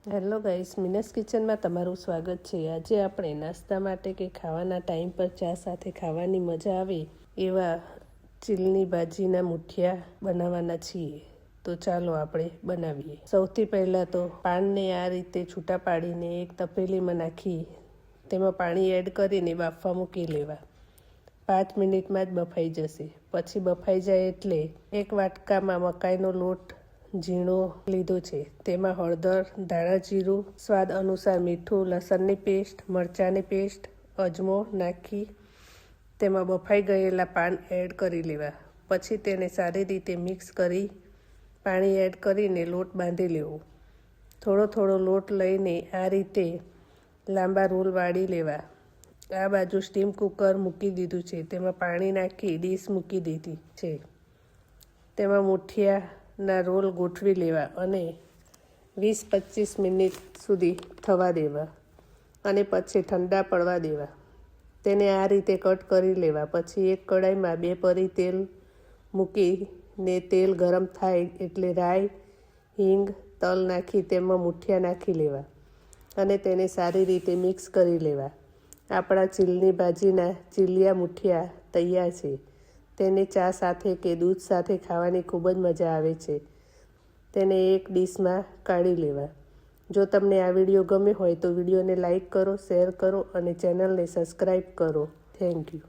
Hello guys, મિનસ કિચનમાં તમારું સ્વાગત છે। આજે આપણે નાસ્તા માટે કે ખાવાના ટાઈમ પર ચા સાથે ખાવાની મજા આવે એવા ચીલની ભાજીના મુઠિયા બનાવવાના છીએ। તો ચાલો આપણે બનાવીએ। સૌથી પહેલાં તો પાનને આ રીતે છૂટા પાડીને એક તપેલીમાં નાખી તેમાં પાણી એડ કરીને બાફવા મૂકી લેવા। 5 મિનિટમાં જ બફાઈ જશે। પછી બફાઈ જાય એટલે એક વાટકામાં મકાઈનો લોટ ઝીણો લીધો છે, તેમાં હળદર, ધાણા જીરું, સ્વાદ અનુસાર મીઠું, લસણની પેસ્ટ, મરચાંની પેસ્ટ, અજમો નાખી તેમાં બફાઈ ગયેલા પાન એડ કરી લેવા। પછી તેને સારી રીતે મિક્સ કરી પાણી એડ કરીને લોટ બાંધી લેવો। થોડો થોડો લોટ લઈને આ રીતે લાંબા રોલ વાળી લેવા। આ બાજુ સ્ટીમ કુકર મૂકી દીધું છે, તેમાં પાણી નાખી ડીશ મૂકી દીધી છે, તેમાં મુઠિયાના રોલ ગોઠવી લેવા અને 20-25 મિનિટ સુધી થવા દેવા અને પછી ઠંડા પડવા દેવા। તેને આ રીતે કટ કરી લેવા। પછી એક કડાઈમાં 2 પરી તેલ મૂકીને તેલ ગરમ થાય એટલે રાઈ, હિંગ, તલ નાખી તેમાં મુઠિયા નાખી લેવા અને તેને સારી રીતે મિક્સ કરી લેવા। આપણા ચીલની ભાજીના ચીલિયા મુઠિયા તૈયાર છે। તેને ચા સાથે કે દૂધ સાથે ખાવાની ખૂબ જ મજા આવે છે। તેને એક ડીશમાં કાઢી લેવા। જો તમને આ વિડીયો ગમ્યો હોય તો વિડીયોને લાઈક કરો, શેર કરો અને ચેનલને સબસ્ક્રાઈબ કરો। Thank you.